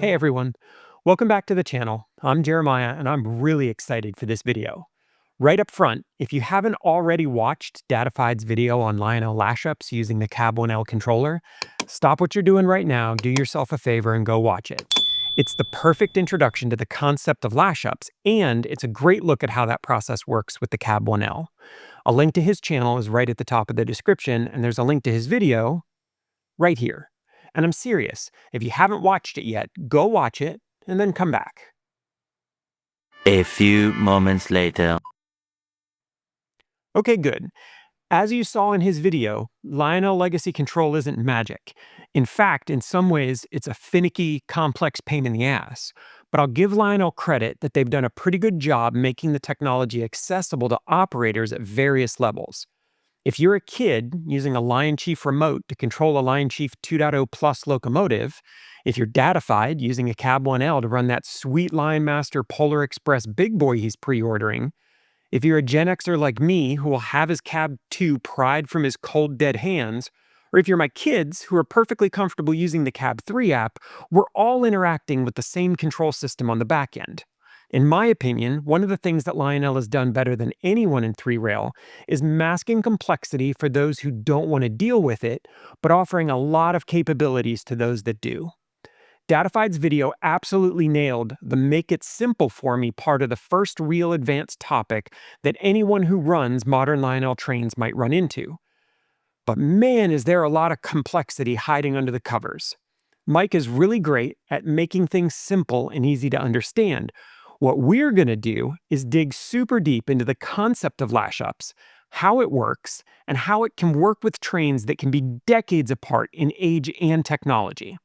Hey everyone, welcome back to the channel. I'm Jeremiah and I'm really excited for this video. Right up front, if you haven't already watched Datafied's video on Lionel Lashups using the CAB-1L controller, stop what you're doing right now, do yourself a favor and go watch it. It's the perfect introduction to the concept of Lashups, and it's a great look at how that process works with the CAB-1L. A link to his channel is right at the top of the description, and there's a link to his video right here. And I'm serious, if you haven't watched it yet, go watch it and then come back. A few moments later. Okay, good. As you saw in his video, Lionel Legacy Control isn't magic. In fact, in some ways, it's a finicky, complex pain in the ass. But I'll give Lionel credit that they've done a pretty good job making the technology accessible to operators at various levels. If you're a kid using a Lion Chief remote to control a Lion Chief 2.0 Plus locomotive, if you're Datafied using a CAB-1L to run that sweet Lion Master Polar Express big boy he's pre-ordering, if you're a Gen Xer like me who will have his CAB-2 pried from his cold dead hands, or if you're my kids who are perfectly comfortable using the CAB-3 app, we're all interacting with the same control system on the back end. In my opinion, one of the things that Lionel has done better than anyone in 3-rail is masking complexity for those who don't want to deal with it, but offering a lot of capabilities to those that do. Datafied's video absolutely nailed the make it simple for me part of the first real advanced topic that anyone who runs modern Lionel trains might run into. But man, is there a lot of complexity hiding under the covers. Mike is really great at making things simple and easy to understand. What we're going to do is dig super deep into the concept of Lashups, how it works, and how it can work with trains that can be decades apart in age and technology.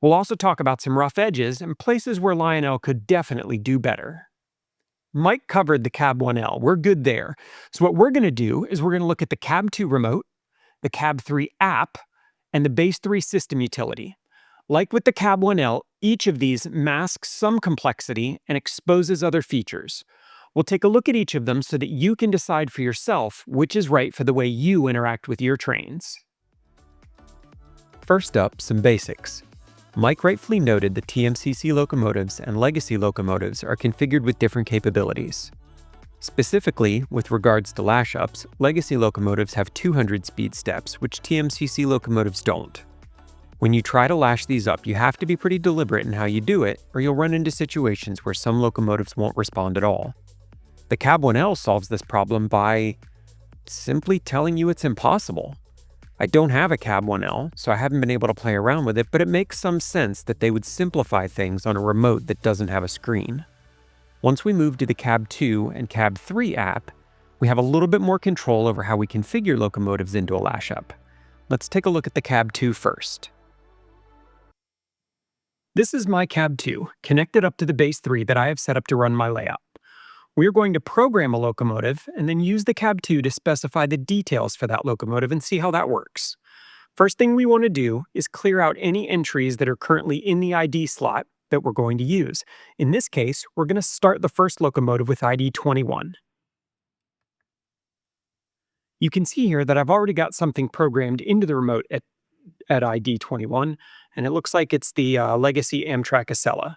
We'll also talk about some rough edges and places where Lionel could definitely do better. Mike covered the CAB-1L. We're good there. So what we're going to do is we're going to look at the CAB-2 remote, the CAB-3 app, and the Base 3 system utility. Like with the CAB-1L, each of these masks some complexity and exposes other features. We'll take a look at each of them so that you can decide for yourself which is right for the way you interact with your trains. First up, some basics. Mike rightfully noted that TMCC locomotives and legacy locomotives are configured with different capabilities. Specifically, with regards to Lashups, legacy locomotives have 200 speed steps, which TMCC locomotives don't. When you try to lash these up, you have to be pretty deliberate in how you do it, or you'll run into situations where some locomotives won't respond at all. The CAB-1L solves this problem by simply telling you it's impossible. I don't have a CAB-1L, so I haven't been able to play around with it, but it makes some sense that they would simplify things on a remote that doesn't have a screen. Once we move to the CAB-2 and CAB-3 app, we have a little bit more control over how we configure locomotives into a Lashup. Let's take a look at the CAB-2 first. This is my CAB-2, connected up to the Base 3 that I have set up to run my layout. We're going to program a locomotive and then use the CAB-2 to specify the details for that locomotive and see how that works. First thing we want to do is clear out any entries that are currently in the ID slot that we're going to use. In this case, we're going to start the first locomotive with ID 21. You can see here that I've already got something programmed into the remote at ID 21, and it looks like it's the Legacy Amtrak Acela.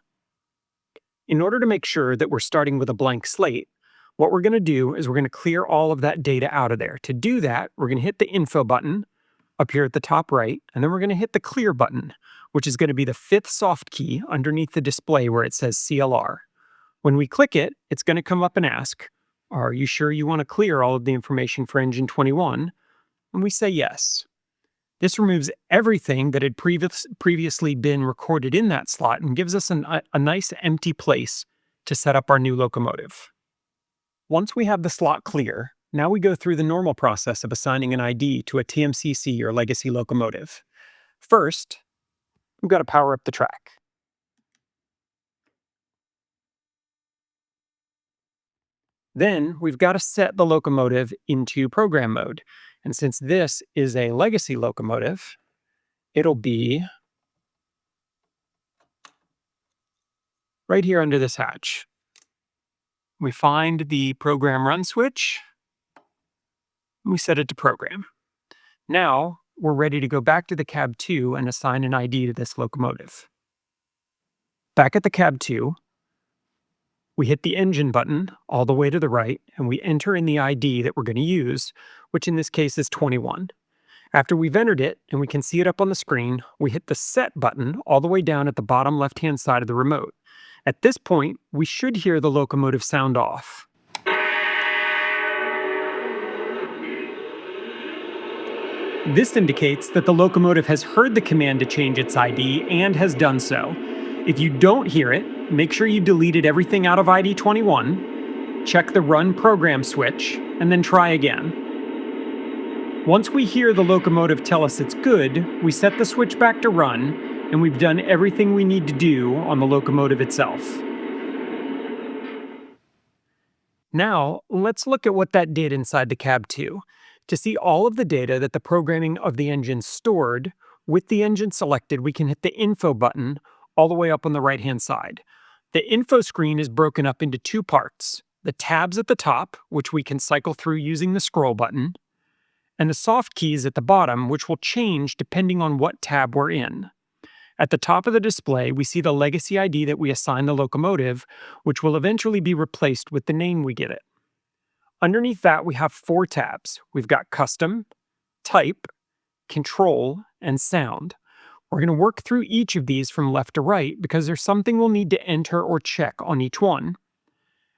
In order to make sure that we're starting with a blank slate, what we're going to do is we're going to clear all of that data out of there. To do that, we're going to hit the Info button up here at the top right, and then we're going to hit the Clear button, which is going to be the 5th soft key underneath the display where it says CLR. When we click it, it's going to come up and ask, "Are you sure you want to clear all of the information for engine 21?" And we say yes. This removes everything that had previously been recorded in that slot and gives us a nice empty place to set up our new locomotive. Once we have the slot clear, now we go through the normal process of assigning an ID to a TMCC or legacy locomotive. First, we've got to power up the track. Then we've got to set the locomotive into program mode. And since this is a legacy locomotive, it'll be right here under this hatch. We find the program run switch, and we set it to program. Now we're ready to go back to the CAB-2 and assign an ID to this locomotive. Back at the CAB-2, we hit the engine button all the way to the right, and we enter in the ID that we're going to use, which in this case is 21. After we've entered it, and we can see it up on the screen, we hit the Set button all the way down at the bottom left-hand side of the remote. At this point, we should hear the locomotive sound off. This indicates that the locomotive has heard the command to change its ID and has done so. If you don't hear it, make sure you deleted everything out of ID 21, check the Run Program switch, and then try again. Once we hear the locomotive tell us it's good, we set the switch back to run, and we've done everything we need to do on the locomotive itself. Now, let's look at what that did inside the CAB-2. To see all of the data that the programming of the engine stored, with the engine selected, we can hit the Info button all the way up on the right-hand side. The info screen is broken up into two parts: the tabs at the top, which we can cycle through using the scroll button, and the soft keys at the bottom, which will change depending on what tab we're in. At the top of the display, we see the legacy ID that we assign the locomotive, which will eventually be replaced with the name we give it. Underneath that, we have 4 tabs. We've got Custom, Type, Control, and Sound. We're going to work through each of these from left to right because there's something we'll need to enter or check on each one.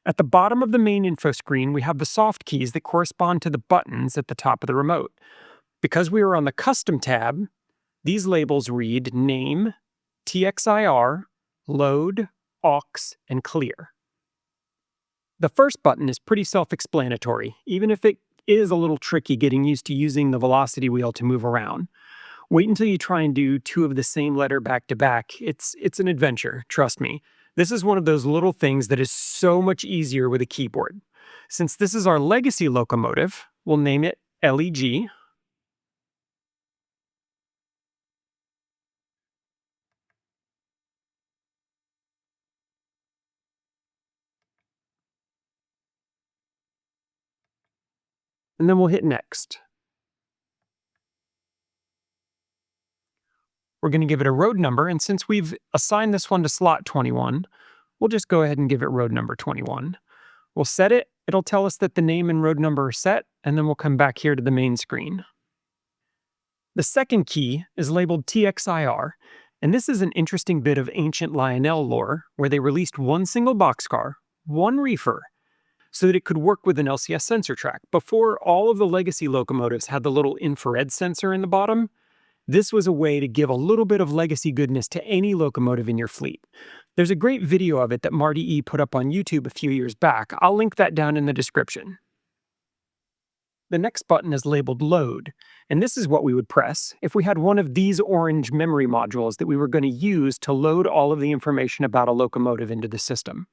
At the bottom of the main info screen, we have the soft keys that correspond to the buttons at the top of the remote. Because we are on the Custom tab, these labels read Name, TxIR, Load, Aux, and Clear. The first button is pretty self-explanatory, even if it is a little tricky getting used to using the velocity wheel to move around. Wait until you try and do 2 of the same letter back to back. It's an adventure, trust me. This is one of those little things that is so much easier with a keyboard. Since this is our legacy locomotive, we'll name it LEG. And then we'll hit Next. We're going to give it a road number, and since we've assigned this one to slot 21, we'll just go ahead and give it road number 21. We'll set it, it'll tell us that the name and road number are set, and then we'll come back here to the main screen. The second key is labeled TxIR, and this is an interesting bit of ancient Lionel lore where they released one single boxcar, one reefer, so that it could work with an LCS sensor track. Before all of the legacy locomotives had the little infrared sensor in the bottom, this was a way to give a little bit of legacy goodness to any locomotive in your fleet. There's a great video of it that Marty E. put up on YouTube a few years back. I'll link that down in the description. The next button is labeled Load, and this is what we would press if we had one of these orange memory modules that we were going to use to load all of the information about a locomotive into the system.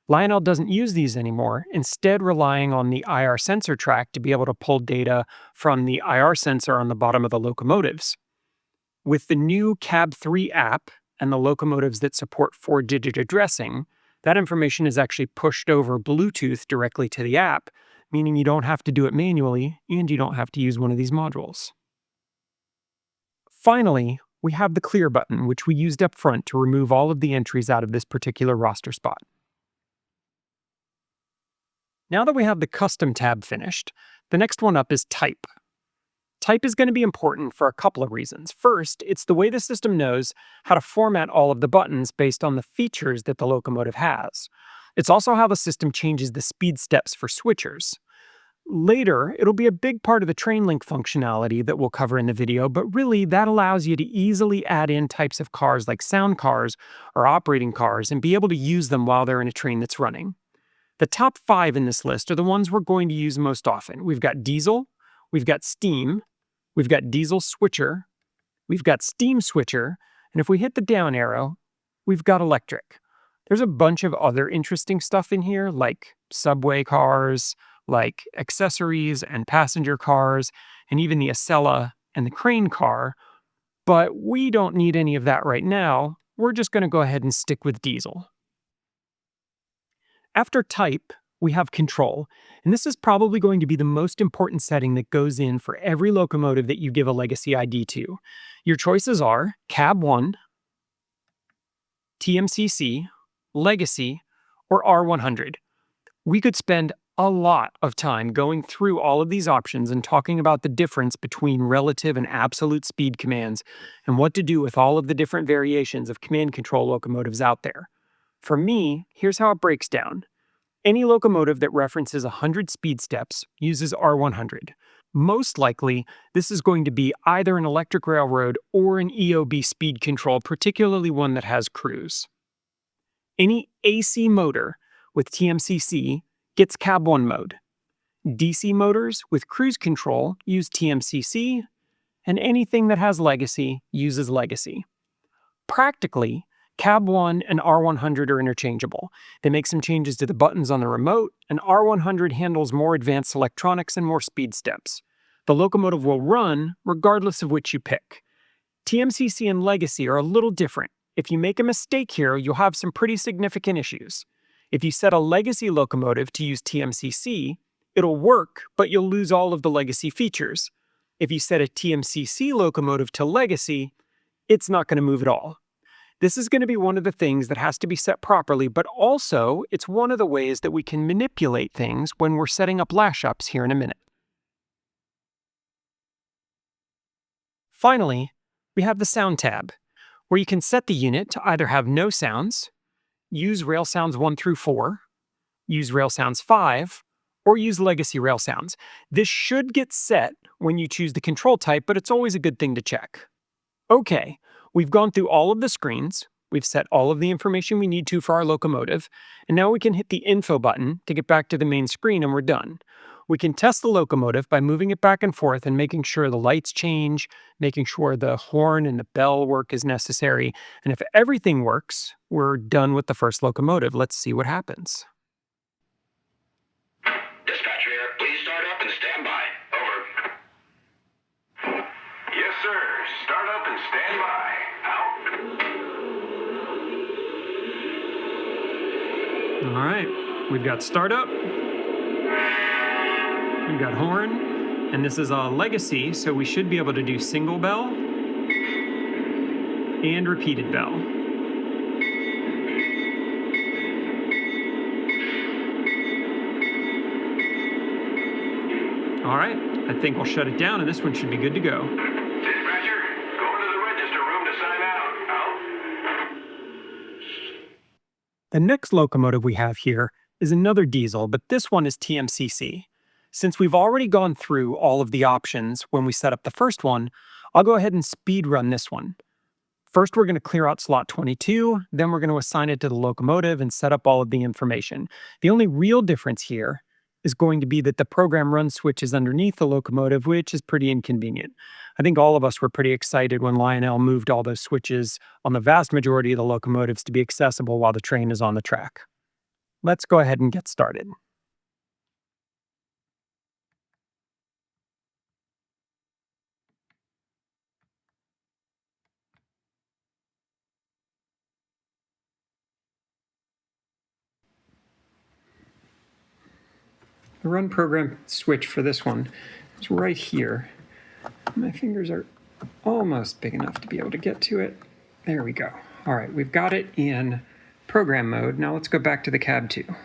Lionel doesn't use these anymore, instead relying on the IR sensor track to be able to pull data from the IR sensor on the bottom of the locomotives. With the new CAB-3 app and the locomotives that support 4-digit addressing, that information is actually pushed over Bluetooth directly to the app, meaning you don't have to do it manually and you don't have to use one of these modules. Finally, we have the Clear button, which we used up front to remove all of the entries out of this particular roster spot. Now that we have the Custom tab finished, the next one up is Type. Type is going to be important for a couple of reasons. First, it's the way the system knows how to format all of the buttons based on the features that the locomotive has. It's also how the system changes the speed steps for switchers. Later, it'll be a big part of the train link functionality that we'll cover in the video, but really that allows you to easily add in types of cars like sound cars or operating cars and be able to use them while they're in a train that's running. The top 5 in this list are the ones we're going to use most often. We've got diesel, we've got steam, we've got diesel switcher, we've got steam switcher, and if we hit the down arrow, we've got electric. There's a bunch of other interesting stuff in here, like subway cars, like accessories and passenger cars, and even the Acela and the crane car, but we don't need any of that right now. We're just going to go ahead and stick with diesel. After Type, we have Control, and this is probably going to be the most important setting that goes in for every locomotive that you give a legacy ID to. Your choices are CAB-1, TMCC, Legacy, or R100. We could spend a lot of time going through all of these options and talking about the difference between relative and absolute speed commands and what to do with all of the different variations of command control locomotives out there. For me, here's how it breaks down. Any locomotive that references 100 speed steps uses R100. Most likely, this is going to be either an electric railroad or an EOB speed control, particularly one that has cruise. Any AC motor with TMCC gets CAB-1 mode. DC motors with cruise control use TMCC, and anything that has legacy uses legacy. Practically, CAB-1 and R100 are interchangeable. They make some changes to the buttons on the remote, and R100 handles more advanced electronics and more speed steps. The locomotive will run regardless of which you pick. TMCC and legacy are a little different. If you make a mistake here, you'll have some pretty significant issues. If you set a legacy locomotive to use TMCC, it'll work, but you'll lose all of the legacy features. If you set a TMCC locomotive to legacy, it's not going to move at all. This is going to be one of the things that has to be set properly, but also it's one of the ways that we can manipulate things when we're setting up Lashups here in a minute. Finally, we have the Sound tab, where you can set the unit to either have no sounds, use rail sounds 1 through 4, use rail sounds 5, or use legacy rail sounds. This should get set when you choose the control type, but it's always a good thing to check. Okay, we've gone through all of the screens, we've set all of the information we need to for our locomotive, and now we can hit the info button to get back to the main screen and we're done. We can test the locomotive by moving it back and forth and making sure the lights change, making sure the horn and the bell work as necessary, and if everything works, we're done with the first locomotive. Let's see what happens. Dispatcher here, please start up and stand by. Over. Yes, sir. Start up and stand by. Out. All right, we've got startup, we've got horn, and this is a legacy, so we should be able to do single bell and repeated bell. All right, I think we'll shut it down and this one should be good to go. Dispatcher, go into the register room to sign out. Out. The next locomotive we have here is another diesel, but this one is TMCC. Since we've already gone through all of the options when we set up the first one, I'll go ahead and speed run this one. First, we're going to clear out slot 22, then we're going to assign it to the locomotive and set up all of the information. The only real difference here is going to be that the program run switch is underneath the locomotive, which is pretty inconvenient. I think all of us were pretty excited when Lionel moved all those switches on the vast majority of the locomotives to be accessible while the train is on the track. Let's go ahead and get started. The run program switch for this one is right here. My fingers are almost big enough to be able to get to it. There we go. All right, we've got it in program mode. Now let's go back to the CAB-2.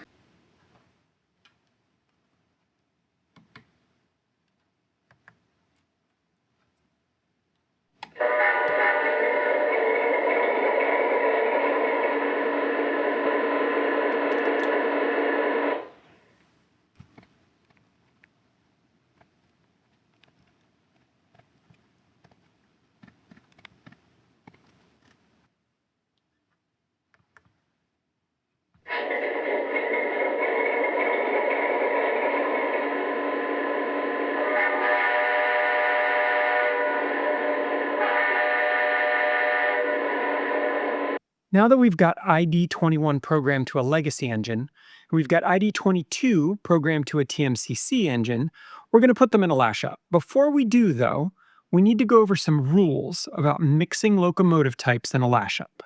Now that we've got ID21 programmed to a legacy engine, and we've got ID22 programmed to a TMCC engine, we're going to put them in a Lashup. Before we do, though, we need to go over some rules about mixing locomotive types in a Lashup.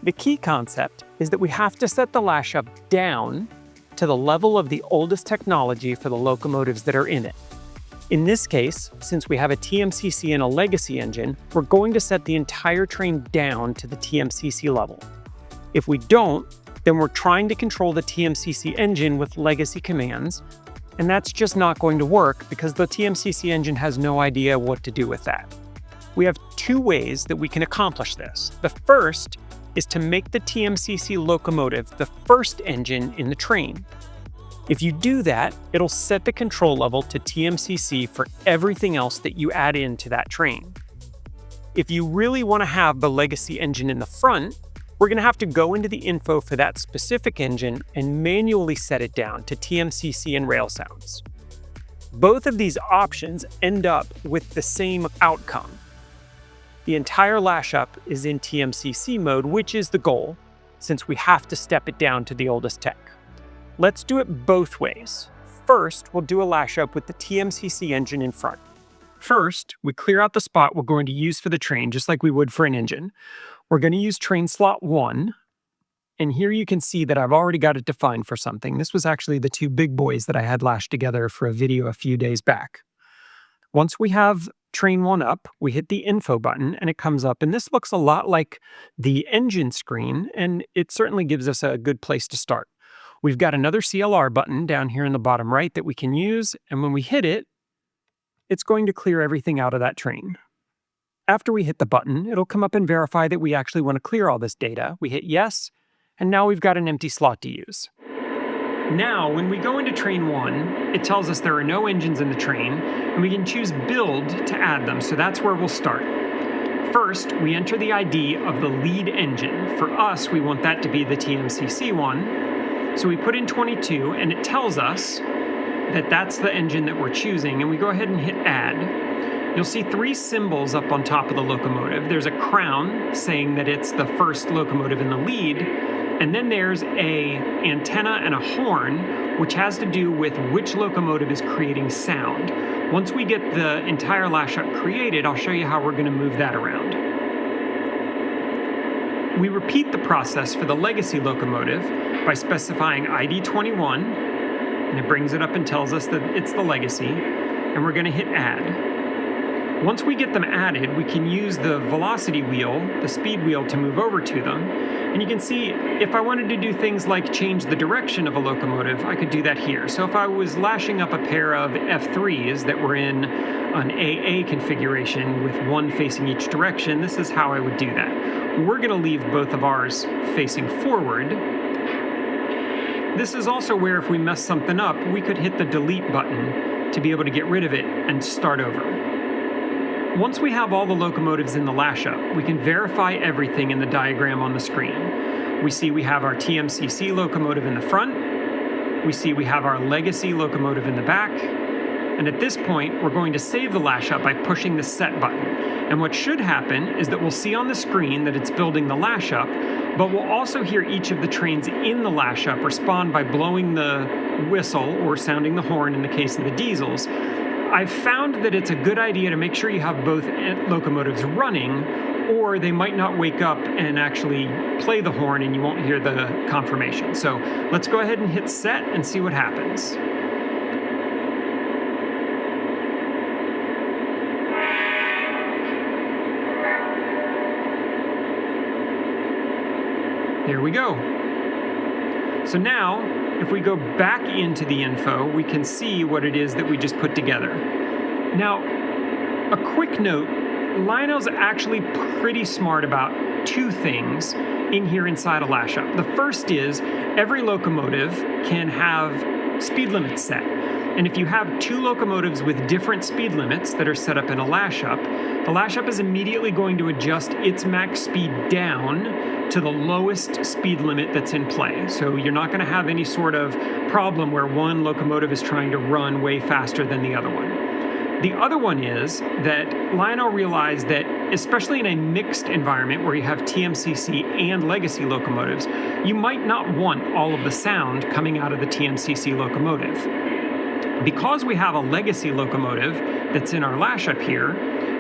The key concept is that we have to set the Lashup down to the level of the oldest technology for the locomotives that are in it. In this case, since we have a TMCC and a legacy engine, we're going to set the entire train down to the TMCC level. If we don't, then we're trying to control the TMCC engine with legacy commands, and that's just not going to work because the TMCC engine has no idea what to do with that. We have two ways that we can accomplish this. The first is to make the TMCC locomotive the first engine in the train. If you do that, it'll set the control level to TMCC for everything else that you add into that train. If you really want to have the legacy engine in the front, we're going to have to go into the info for that specific engine and manually set it down to TMCC and FreightSounds. Both of these options end up with the same outcome. The entire Lashup is in TMCC mode, which is the goal, since we have to step it down to the oldest tech. Let's do it both ways. First, we'll do a Lashup with the TMCC engine in front. First, we clear out the spot we're going to use for the train, just like we would for an engine. We're going to use train slot 1, and here you can see that I've already got it defined for something. This was actually the two big boys that I had lashed together for a video a few days back. Once we have train 1 up, we hit the info button and it comes up, and this looks a lot like the engine screen, and it certainly gives us a good place to start. We've got another CLR button down here in the bottom right that we can use, and when we hit it, it's going to clear everything out of that train. After we hit the button, it'll come up and verify that we actually want to clear all this data. We hit yes, and now we've got an empty slot to use. Now, when we go into train 1, it tells us there are no engines in the train, and we can choose build to add them, so that's where we'll start. First, we enter the ID of the lead engine. For us, we want that to be the TMCC one, so we put in 22, and it tells us that that's the engine that we're choosing, and we go ahead and hit add. You'll see 3 symbols up on top of the locomotive. There's a crown saying that it's the first locomotive in the lead, and then there's a antenna and a horn, which has to do with which locomotive is creating sound. Once we get the entire Lashup created, I'll show you how we're going to move that around. We repeat the process for the legacy locomotive by specifying ID 21, and it brings it up and tells us that it's the legacy, and we're going to hit add. Once we get them added, we can use the velocity wheel, the speed wheel, to move over to them. And you can see if I wanted to do things like change the direction of a locomotive, I could do that here. So if I was lashing up a pair of F3s that were in an AA configuration with one facing each direction, this is how I would do that. We're going to leave both of ours facing forward. This is also where if we mess something up, we could hit the delete button to be able to get rid of it and start over. Once we have all the locomotives in the Lashup, we can verify everything in the diagram on the screen. We see we have our TMCC locomotive in the front, we see we have our legacy locomotive in the back, and at this point, we're going to save the Lashup by pushing the set button. And what should happen is that we'll see on the screen that it's building the Lashup, but we'll also hear each of the trains in the Lashup respond by blowing the whistle or sounding the horn in the case of the diesels. I've found that it's a good idea to make sure you have both locomotives running, or they might not wake up and actually play the horn and you won't hear the confirmation. So let's go ahead and hit set and see what happens. There we go. So now, if we go back into the info, we can see what it is that we just put together. Now, a quick note, Lionel's actually pretty smart about 2 things in here inside a Lashup. The first is every locomotive can have speed limits set. And if you have 2 locomotives with different speed limits that are set up in a Lashup, the Lashup is immediately going to adjust its max speed down to the lowest speed limit that's in play. So you're not going to have any sort of problem where one locomotive is trying to run way faster than the other one. The other one is that Lionel realized that, especially in a mixed environment where you have TMCC and legacy locomotives, you might not want all of the sound coming out of the TMCC locomotive. Because we have a legacy locomotive that's in our Lashup here,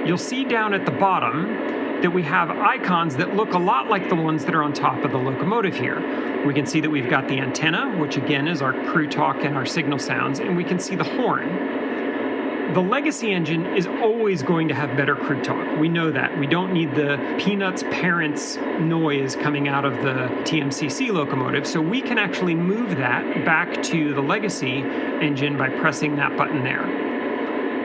you'll see down at the bottom that we have icons that look a lot like the ones that are on top of the locomotive here. We can see that we've got the antenna, which again is our crew talk and our signal sounds, and we can see the horn. The legacy engine is always going to have better crew talk. We know that. We don't need the Peanuts parents noise coming out of the TMCC locomotive, so we can actually move that back to the legacy engine by pressing that button there.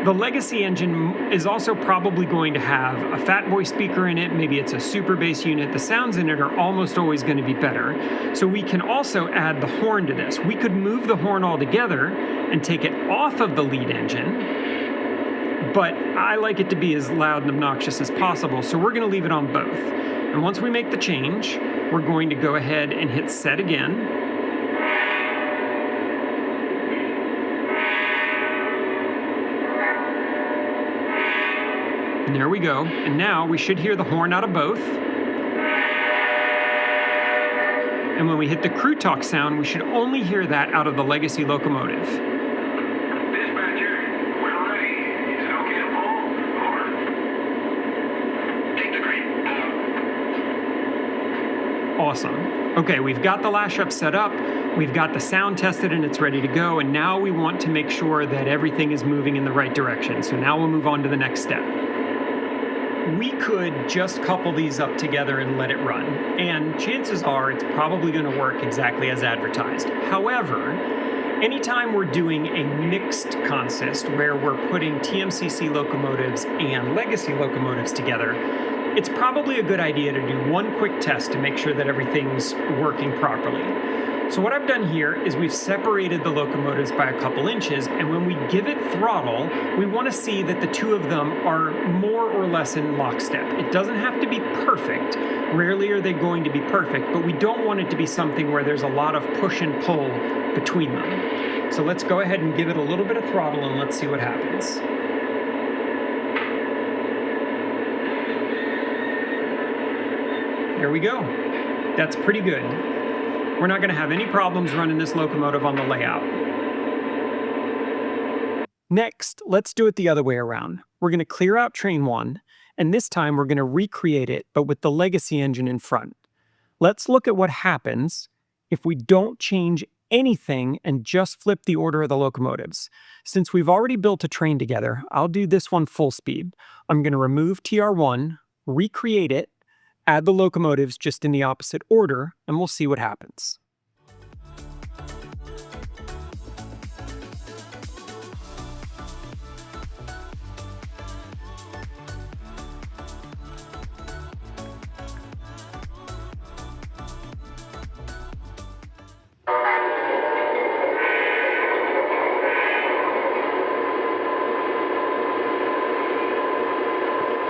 The legacy engine is also probably going to have a fat boy speaker in it, maybe it's a super bass unit. The sounds in it are almost always going to be better. So we can also add the horn to this. We could move the horn altogether and take it off of the lead engine, but I like it to be as loud and obnoxious as possible, so we're going to leave it on both. And once we make the change, we're going to go ahead and hit set again. And there we go. And now we should hear the horn out of both. And when we hit the crew talk sound, we should only hear that out of the legacy locomotive. Dispatcher, we're ready. Is it okay to pull? Over. Take the green. Awesome. Okay, we've got the Lashup set up, we've got the sound tested and it's ready to go, and now we want to make sure that everything is moving in the right direction. So now we'll move on to the next step. We could just couple these up together and let it run, and chances are it's probably going to work exactly as advertised. However, anytime we're doing a mixed consist where we're putting TMCC locomotives and legacy locomotives together, it's probably a good idea to do one quick test to make sure that everything's working properly. So what I've done here is we've separated the locomotives by a couple inches, and when we give it throttle, we want to see that the two of them are more or less in lockstep. It doesn't have to be perfect. Rarely are they going to be perfect, but we don't want it to be something where there's a lot of push and pull between them. So let's go ahead and give it a little bit of throttle and let's see what happens. There we go. That's pretty good. We're not going to have any problems running this locomotive on the layout. Next, let's do it the other way around. We're going to clear out train 1, and this time we're going to recreate it, but with the legacy engine in front. Let's look at what happens if we don't change anything and just flip the order of the locomotives. Since we've already built a train together, I'll do this one full speed. I'm going to remove TR1, recreate it, add the locomotives just in the opposite order, and we'll see what happens.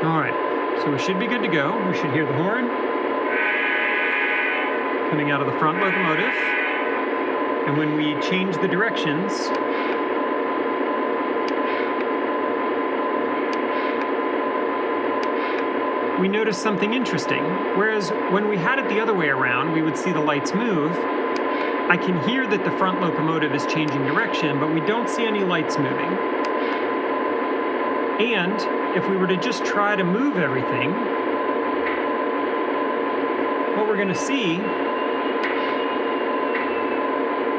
All right. So we should be good to go. We should hear the horn coming out of the front locomotive. And when we change the directions, we notice something interesting. Whereas when we had it the other way around, we would see the lights move. I can hear that the front locomotive is changing direction, but we don't see any lights moving. And if we were to just try to move everything, what we're going to see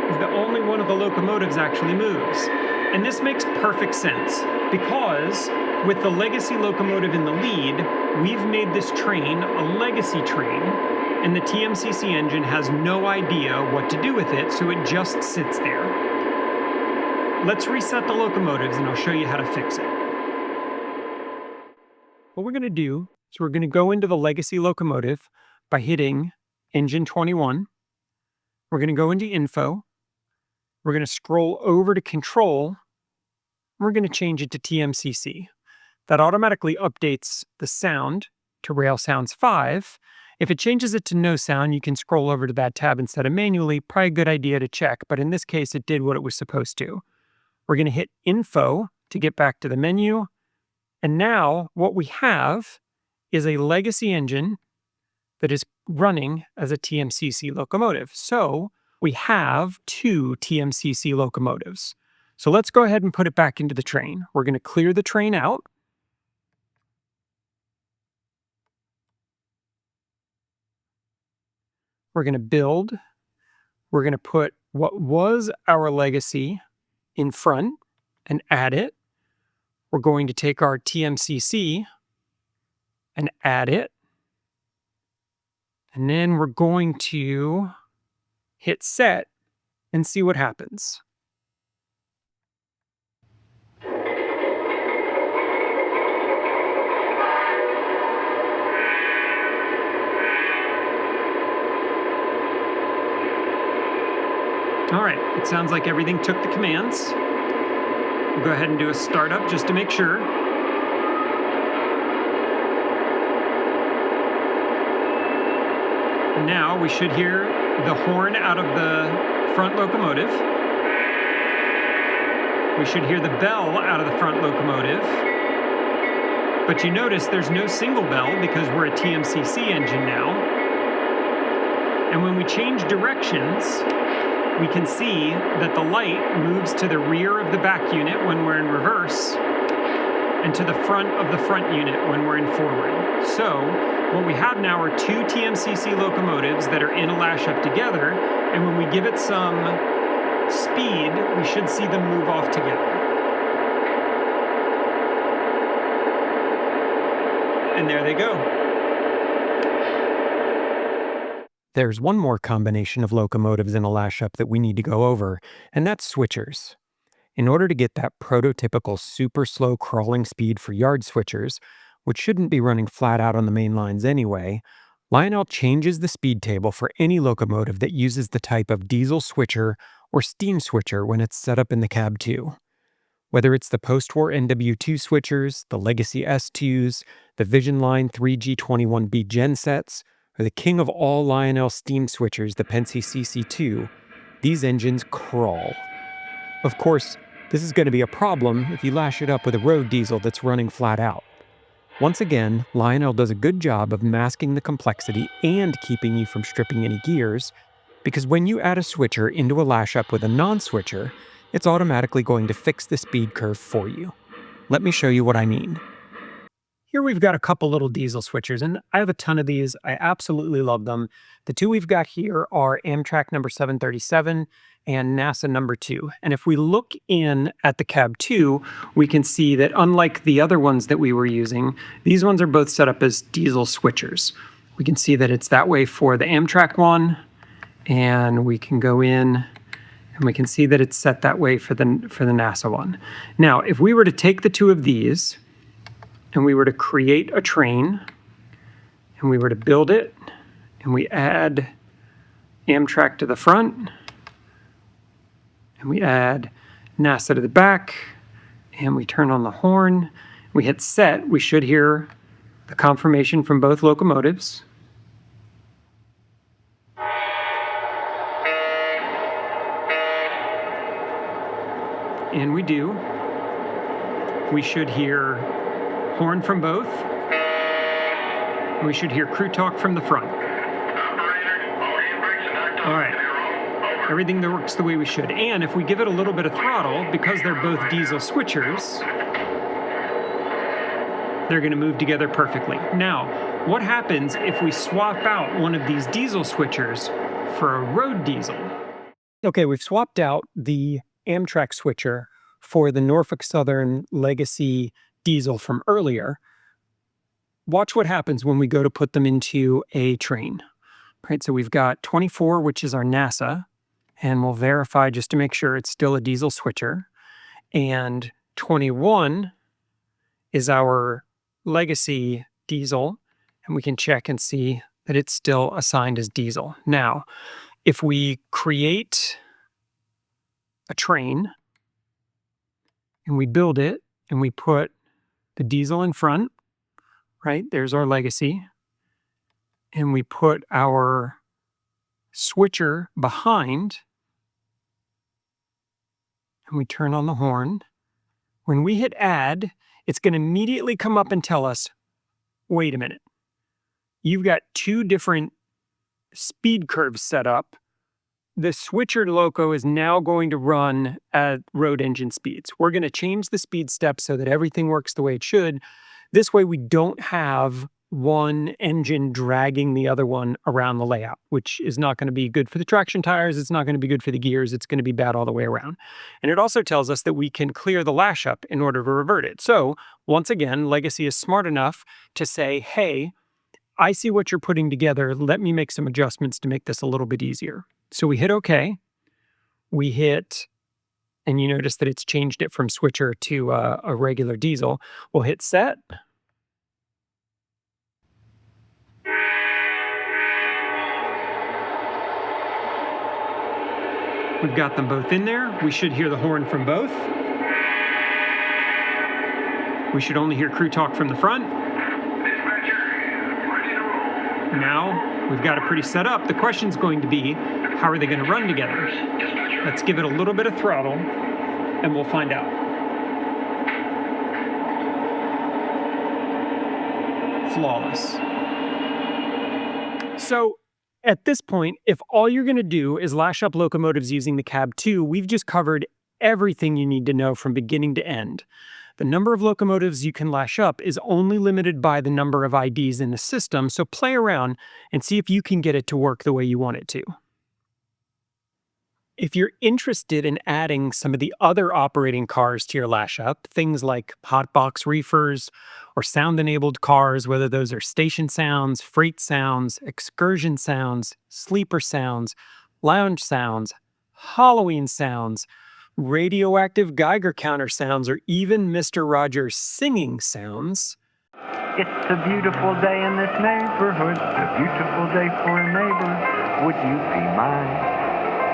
is that only one of the locomotives actually moves. And this makes perfect sense because with the legacy locomotive in the lead, we've made this train a legacy train, and the TMCC engine has no idea what to do with it, so it just sits there. Let's reset the locomotives and I'll show you how to fix it. What we're going to do is we're going to go into the legacy locomotive by hitting engine 21. We're going to go into info. We're going to scroll over to control. We're going to change it to TMCC. That automatically updates the sound to Rail Sounds 5. If it changes it to no sound, you can scroll over to that tab instead of manually. Probably a good idea to check, but in this case, it did what it was supposed to. We're going to hit info to get back to the menu. And now what we have is a legacy engine that is running as a TMCC locomotive. So we have two TMCC locomotives. So let's go ahead and put it back into the train. We're going to clear the train out. We're going to build. We're going to put what was our legacy in front and add it. we're going to take our TMCC and add it. And then we're going to hit set and see what happens. All right, it sounds like everything took the commands. We'll go ahead and do a startup just to make sure. And now we should hear the horn out of the front locomotive. We should hear the bell out of the front locomotive. But you notice there's no single bell because we're a TMCC engine now. And when we change directions, we can see that the light moves to the rear of the back unit when we're in reverse and to the front of the front unit when we're in forward. So what we have now are two TMCC locomotives that are in a Lashup together, and when we give it some speed, we should see them move off together. And there they go. There's one more combination of locomotives in a Lashup that we need to go over, and that's switchers. In order to get that prototypical super slow crawling speed for yard switchers, which shouldn't be running flat out on the main lines anyway, Lionel changes the speed table for any locomotive that uses the type of diesel switcher or steam switcher when it's set up in the CAB-2. Whether it's the post-war NW2 switchers, the legacy S2s, the Vision Line 3G21B gensets, or the king of all Lionel steam switchers, the Penske CC2, these engines crawl. Of course, this is going to be a problem if you lash it up with a road diesel that's running flat out. Once again, Lionel does a good job of masking the complexity and keeping you from stripping any gears, because when you add a switcher into a Lashup with a non-switcher, it's automatically going to fix the speed curve for you. Let me show you what I mean. Here we've got a couple little diesel switchers, and I have a ton of these. I absolutely love them. The two we've got here are Amtrak number 737 and NASA number 2. And if we look in at the CAB-2, we can see that unlike the other ones that we were using, these ones are both set up as diesel switchers. We can see that it's that way for the Amtrak one, and we can go in and we can see that it's set that way for the NASA one. Now, if we were to take the two of these and we were to create a train and we were to build it and we add Amtrak to the front and we add NASA to the back and we turn on the horn, we hit set, we should hear the confirmation from both locomotives. And we do. We should hear horn from both. And we should hear crew talk from the front. All right. Everything that works the way we should. And if we give it a little bit of throttle, because they're both diesel switchers, they're going to move together perfectly. Now, what happens if we swap out one of these diesel switchers for a road diesel? Okay, we've swapped out the Amtrak switcher for the Norfolk Southern legacy diesel from earlier. Watch what happens when we go to put them into a train. Right, so we've got 24, which is our NASA, and we'll verify just to make sure it's still a diesel switcher. And 21 is our legacy diesel, and we can check and see that it's still assigned as diesel. Now, if we create a train and we build it and we put the diesel in front, right? There's our legacy. And we put our switcher behind and we turn on the horn. When we hit add, it's going to immediately come up and tell us, wait a minute. You've got two different speed curves set up. The switcher loco is now going to run at road engine speeds. We're going to change the speed step so that everything works the way it should. This way we don't have one engine dragging the other one around the layout, which is not going to be good for the traction tires. It's not going to be good for the gears. It's going to be bad all the way around. And it also tells us that we can clear the Lashup in order to revert it. So once again, Legacy is smart enough to say, hey, I see what you're putting together. Let me make some adjustments to make this a little bit easier. So we hit OK. We hit, and you notice that it's changed it from switcher to a regular diesel. We'll hit set. We've got them both in there. We should hear the horn from both. We should only hear crew talk from the front. Now, we've got it pretty set up. The question's going to be, how are they going to run together? Let's give it a little bit of throttle, and we'll find out. Flawless. So, at this point, if all you're going to do is lash up locomotives using the CAB-2, we've just covered everything you need to know from beginning to end. The number of locomotives you can lash up is only limited by the number of IDs in the system, so play around and see if you can get it to work the way you want it to. If you're interested in adding some of the other operating cars to your Lashup, things like hotbox reefers or sound-enabled cars, whether those are station sounds, freight sounds, excursion sounds, sleeper sounds, lounge sounds, Halloween sounds, radioactive Geiger counter sounds, or even Mr. Rogers singing sounds. It's a beautiful day in this neighborhood, a beautiful day for a neighbor. Would you be mine?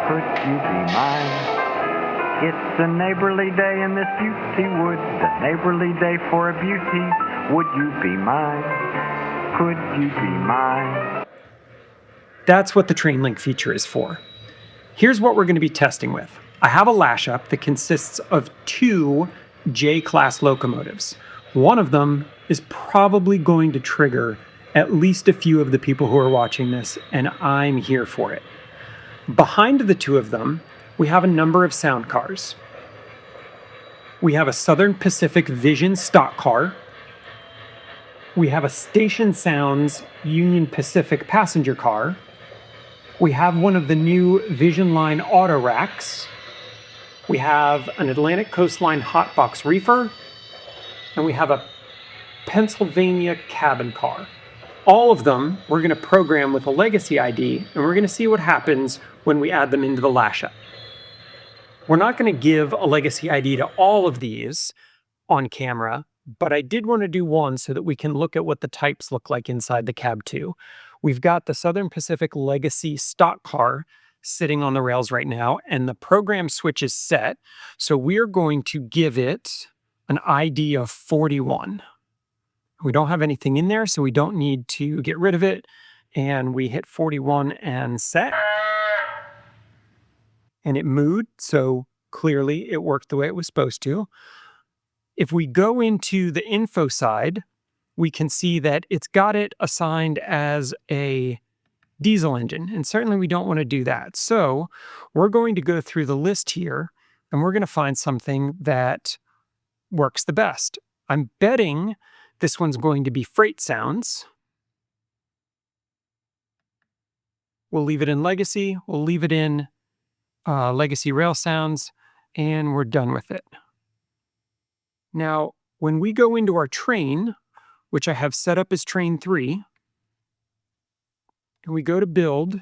Could you be mine? It's a neighborly day in this beauty wood, a neighborly day for a beauty. Would you be mine? Could you be mine? That's what the train link feature is for. Here's what we're going to be testing with. I have a Lashup that consists of 2 J-class locomotives. One of them is probably going to trigger at least a few of the people who are watching this, and I'm here for it. Behind the 2 of them, we have a number of sound cars. We have a Southern Pacific Vision stock car. We have a Station Sounds Union Pacific passenger car. We have one of the new Vision Line auto racks. We have an Atlantic Coastline hotbox reefer. And we have a Pennsylvania cabin car. All of them we're going to program with a legacy ID, and we're going to see what happens when we add them into the Lashup. We're not going to give a legacy ID to all of these on camera, but I did want to do one so that we can look at what the types look like inside the CAB-2. We've got the Southern Pacific Legacy stock car sitting on the rails right now, and the program switch is set, so we're going to give it an ID of 41. We don't have anything in there, so we don't need to get rid of it. And we hit 41 and set. And it mooed, so clearly it worked the way it was supposed to. If we go into the info side, we can see that it's got it assigned as a diesel engine. And certainly we don't want to do that. So we're going to go through the list here, and we're going to find something that works the best. I'm betting this one's going to be FreightSounds. We'll leave it in Legacy. We'll leave it in Legacy Rail Sounds, and we're done with it. Now, when we go into our train, which I have set up as train 3, and we go to build,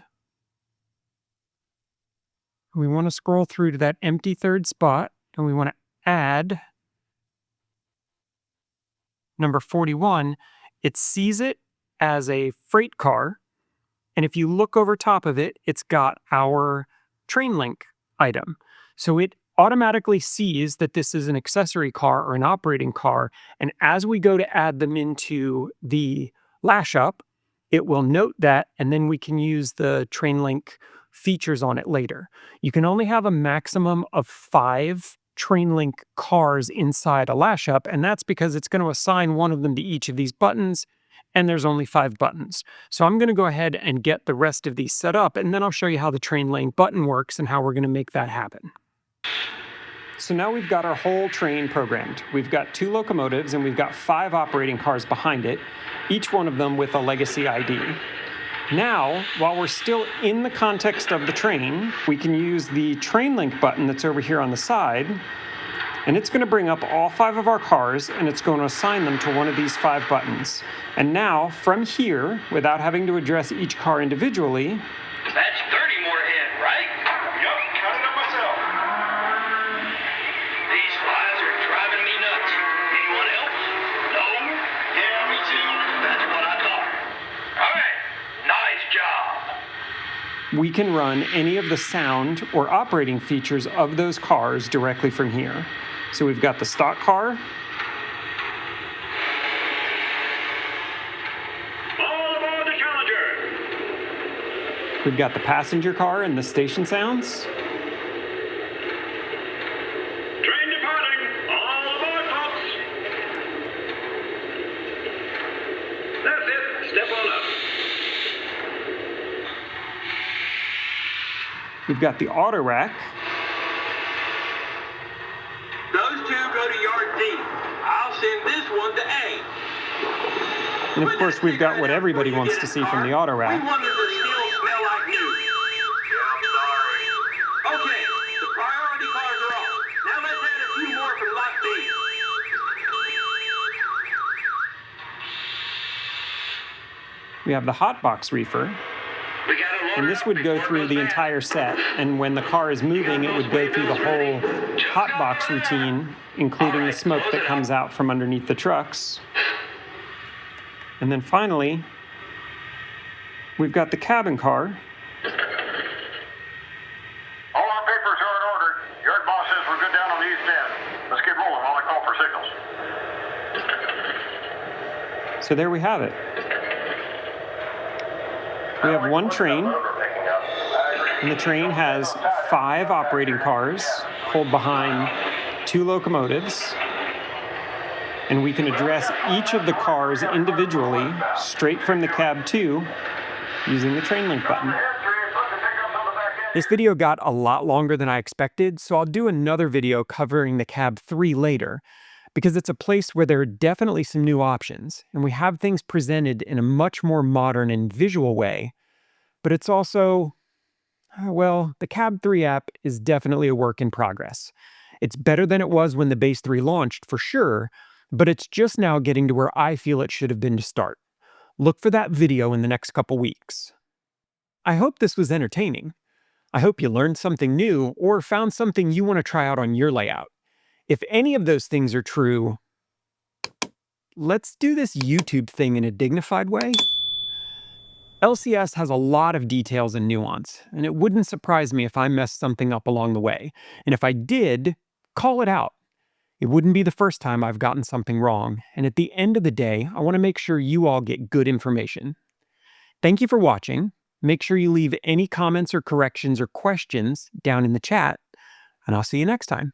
we want to scroll through to that empty third spot, and we want to add number 41, it sees it as a freight car, and if you look over top of it, it's got our train link item. So it automatically sees that this is an accessory car or an operating car, and as we go to add them into the Lashup, it will note that, and then we can use the train link features on it later. You can only have a maximum of 5 train link cars inside a Lashup, and that's because it's going to assign one of them to each of these buttons, and there's only 5 buttons. So I'm going to go ahead and get the rest of these set up, and then I'll show you how the train link button works and how we're going to make that happen. So now we've got our whole train programmed. We've got 2 locomotives and we've got 5 operating cars behind it, each one of them with a legacy ID. Now, while we're still in the context of the train, we can use the train link button that's over here on the side, and it's going to bring up all 5 of our cars, and it's going to assign them to one of these 5 buttons. And now, from here, without having to address each car individually, That's 30 more ahead, right? Yup, counted up myself. These flies are driving me nuts. Anyone else? No? Yeah, me too. That's what I thought. All right, nice job. we can run any of the sound or operating features of those cars directly from here. So we've got the stock car, All aboard the Challenger. we've got the passenger car and the station sounds, Train departing. All aboard, folks. That's it. Step on up. we've got the auto rack, Those 2 go to yard D. I'll send this one to A. and of course we've got what everybody wants to see from the auto We rack. wanted to still smell like new. Yeah, I'm sorry. Okay, the priority cars are off. Now let's add a few more from lot B. We have the hotbox reefer, We got a and this would go through the entire set, and when the car is moving, it would go through the whole hotbox routine, including the smoke that comes out from underneath the trucks. And then finally, we've got the cabin car, All our papers are in order. Yard boss says we're good down on the east end. Let's get rolling while I call for signals. so there we have it. We have one train, and the train has 5 operating cars pulled behind 2 locomotives, and we can address each of the cars individually straight from the CAB-2 using the train link button. This video got a lot longer than I expected, so I'll do another video covering the CAB-3 later, because it's a place where there are definitely some new options, and we have things presented in a much more modern and visual way. But it's also, well, the CAB-3 app is definitely a work in progress. It's better than it was when the Base 3 launched, for sure, but it's just now getting to where I feel it should have been to start. Look for that video in the next couple weeks. I hope this was entertaining. I hope you learned something new or found something you want to try out on your layout. If any of those things are true, let's do this YouTube thing in a dignified way. LCS has a lot of details and nuance, and it wouldn't surprise me if I messed something up along the way. And if I did, call it out. It wouldn't be the first time I've gotten something wrong, and at the end of the day, I want to make sure you all get good information. Thank you for watching. Make sure you leave any comments or corrections or questions down in the chat, and I'll see you next time.